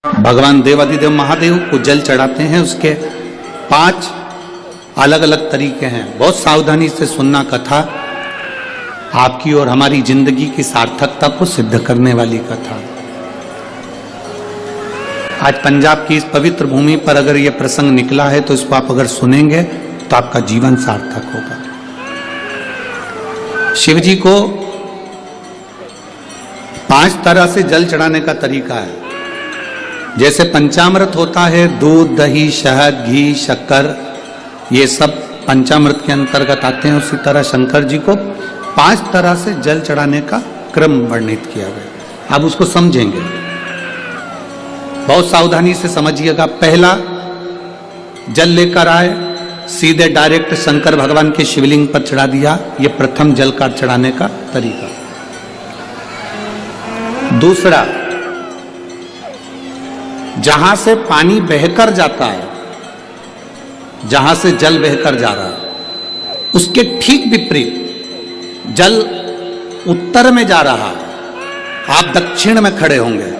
भगवान देवाधिदेव महादेव को जल चढ़ाते हैं। उसके 5 अलग अलग तरीके हैं। बहुत सावधानी से सुनना कथा, आपकी और हमारी जिंदगी की सार्थकता को सिद्ध करने वाली कथा। आज पंजाब की इस पवित्र भूमि पर अगर यह प्रसंग निकला है तो इसको आप अगर सुनेंगे तो आपका जीवन सार्थक होगा। शिव जी को 5 तरह से जल चढ़ाने का तरीका है। जैसे पंचामृत होता है, दूध, दही, शहद, घी, शक्कर, ये सब पंचामृत के अंतर्गत आते हैं। उसी तरह शंकर जी को 5 तरह से जल चढ़ाने का क्रम वर्णित किया गया। अब उसको समझेंगे, बहुत सावधानी से समझिएगा। पहला, जल लेकर आए, सीधे डायरेक्ट शंकर भगवान के शिवलिंग पर चढ़ा दिया। यह प्रथम जल का चढ़ाने का तरीका। दूसरा, जहां से पानी बहकर जाता है, जहां से जल बहकर जा रहा है, उसके ठीक विपरीत जल उत्तर में जा रहा है, आप दक्षिण में खड़े होंगे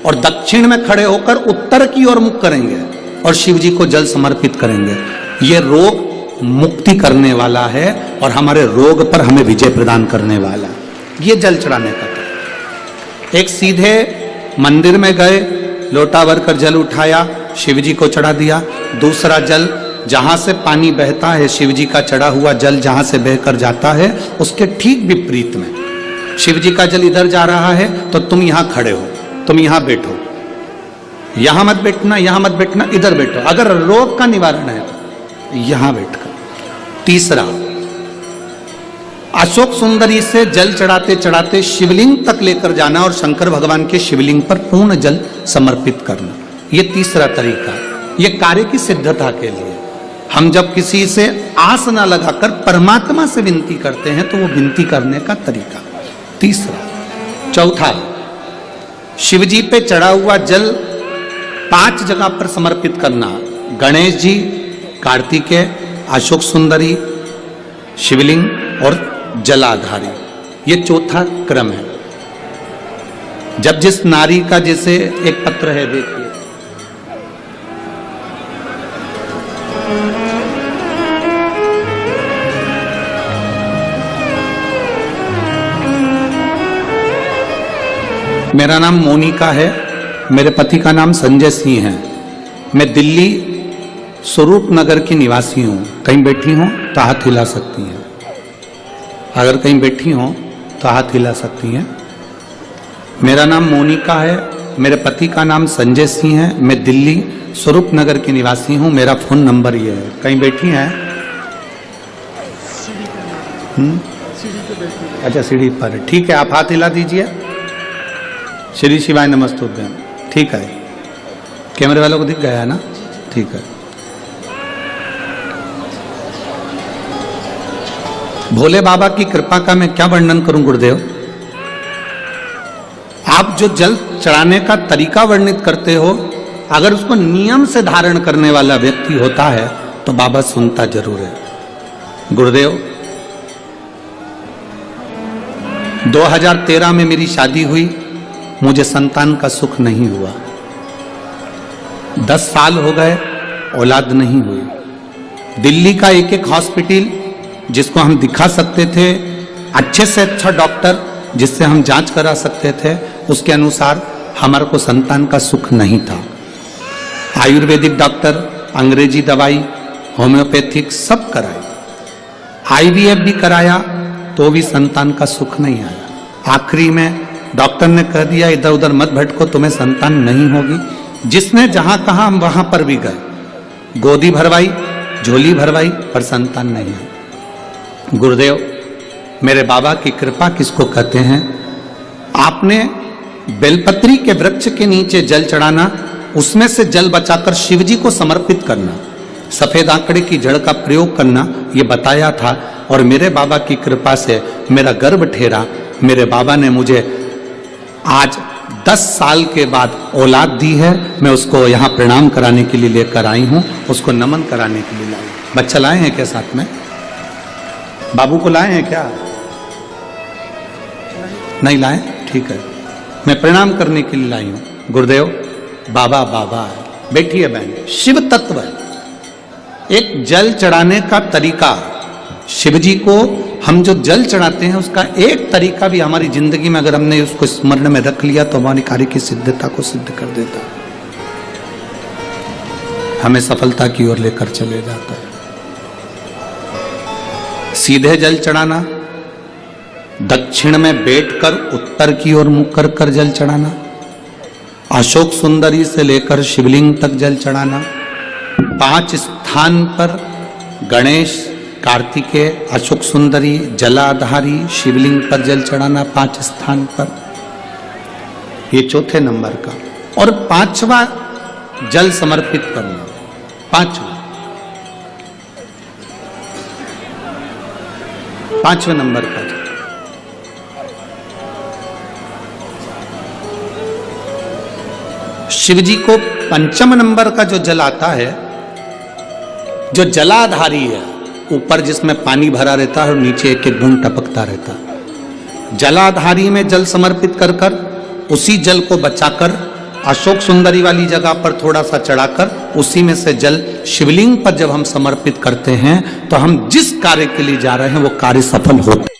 और दक्षिण में खड़े होकर उत्तर की ओर मुख करेंगे और शिव जी को जल समर्पित करेंगे। यह रोग मुक्ति करने वाला है और हमारे रोग पर हमें विजय प्रदान करने वाला। यह जल चढ़ाने का था। एक सीधे मंदिर में गए, लोटा भरकर जल उठाया, शिव जी को चढ़ा दिया। दूसरा जल, जहां से पानी बहता है, शिव जी का चढ़ा हुआ जल जहां से बहकर जाता है, उसके ठीक विपरीत में शिव जी का जल इधर जा रहा है तो तुम यहां खड़े हो, तुम यहां बैठो, यहां मत बैठना, यहां मत बैठना, इधर बैठो। अगर रोग का निवारण है तो यहां बैठकर। तीसरा, अशोक सुंदरी से जल चढ़ाते चढ़ाते शिवलिंग तक लेकर जाना और शंकर भगवान के शिवलिंग पर पूर्ण जल समर्पित करना। यह तीसरा तरीका। यह कार्य की सिद्धता के लिए। हम जब किसी से आस न लगाकर परमात्मा से विनती करते हैं तो वो विनती करने का तरीका। तीसरा। चौथा, शिव जी पे चढ़ा हुआ जल 5 जगह पर समर्पित करना। गणेश जी, कार्तिकेय, अशोक सुंदरी, शिवलिंग और जलाधारी। ये चौथा क्रम है। जब जिस नारी का, जैसे एक पत्र है, देखिए, मेरा नाम मोनिका है, मेरे पति का नाम संजय सिंह है। मैं दिल्ली स्वरूप नगर की निवासी हूं। कहीं बैठी हूं तो हाथ हिला सकती हैं। अगर कहीं बैठी हो तो हाथ हिला सकती हैं। मेरा नाम मोनिका है, मेरे पति का नाम संजय सिंह है। मैं दिल्ली स्वरूप नगर की निवासी हूं। मेरा फोन नंबर ये है। कहीं बैठी हैं? अच्छा, सीढ़ी पर। ठीक है, आप हाथ हिला दीजिए। श्री शिवाय नमस्तुभ्यम। ठीक है, कैमरे वालों को दिख गया है ना? ठीक है। भोले बाबा की कृपा का मैं क्या वर्णन करूं गुरुदेव। आप जो जल चढ़ाने का तरीका वर्णित करते हो, अगर उसको नियम से धारण करने वाला व्यक्ति होता है तो बाबा सुनता जरूर है। गुरुदेव, 2013 में मेरी शादी हुई, मुझे संतान का सुख नहीं हुआ। 10 साल हो गए, औलाद नहीं हुई। दिल्ली का एक हॉस्पिटल जिसको हम दिखा सकते थे, अच्छे से अच्छा डॉक्टर जिससे हम जांच करा सकते थे, उसके अनुसार हमारे को संतान का सुख नहीं था। आयुर्वेदिक डॉक्टर, अंग्रेजी दवाई, होम्योपैथिक सब कराई, IVF भी कराया तो भी संतान का सुख नहीं आया। आखिरी में डॉक्टर ने कह दिया, इधर उधर मत भटको, तुम्हें संतान नहीं होगी। जिसने जहां कहा हम वहां पर भी गए, गोदी भरवाई, झोली भरवाई, पर संतान नहीं है। गुरुदेव, मेरे बाबा की कृपा किसको कहते हैं? आपने बेलपत्री के वृक्ष के नीचे जल चढ़ाना, उसमें से जल बचाकर शिव जी को समर्पित करना, सफेद आंकड़े की जड़ का प्रयोग करना, ये बताया था। और मेरे बाबा की कृपा से मेरा गर्भ ठेरा। मेरे बाबा ने मुझे आज 10 साल के बाद औलाद दी है। मैं उसको यहाँ प्रणाम कराने के लिए लेकर आई हूँ, उसको नमन कराने के लिए लाई। बच्चा लाए हैं क्या साथ में? बाबू को लाए हैं क्या? नहीं लाए? ठीक है, मैं प्रणाम करने के लिए लाई हूं। गुरुदेव, बाबा बाबा है। बैठिए बहन, शिव तत्व है। एक जल चढ़ाने का तरीका, शिव जी को हम जो जल चढ़ाते हैं उसका एक तरीका भी हमारी जिंदगी में अगर हमने उसको स्मरण में रख लिया तो हमारी कार्य की सिद्धता को सिद्ध कर देता है, हमें सफलता की ओर लेकर चले जाता है। सीधे जल चढ़ाना, दक्षिण में बैठकर उत्तर की ओर मुख कर कर जल चढ़ाना, अशोक सुंदरी से लेकर शिवलिंग तक जल चढ़ाना, 5 स्थान पर गणेश, कार्तिकेय, अशोक सुंदरी, जलाधारी, शिवलिंग पर जल चढ़ाना 5 स्थान पर, ये चौथे नंबर का। और 5वां जल समर्पित करना, 5वें नंबर का जल। शिव जी को 5 नंबर का जो जल आता है, जो जलाधारी है, ऊपर जिसमें पानी भरा रहता है और नीचे एक एक बूंद टपकता रहता है, जलाधारी में जल समर्पित कर कर उसी जल को बचाकर अशोक सुंदरी वाली जगह पर थोड़ा सा चढ़ाकर उसी में से जल शिवलिंग पर जब हम समर्पित करते हैं तो हम जिस कार्य के लिए जा रहे हैं वो कार्य सफल होता है।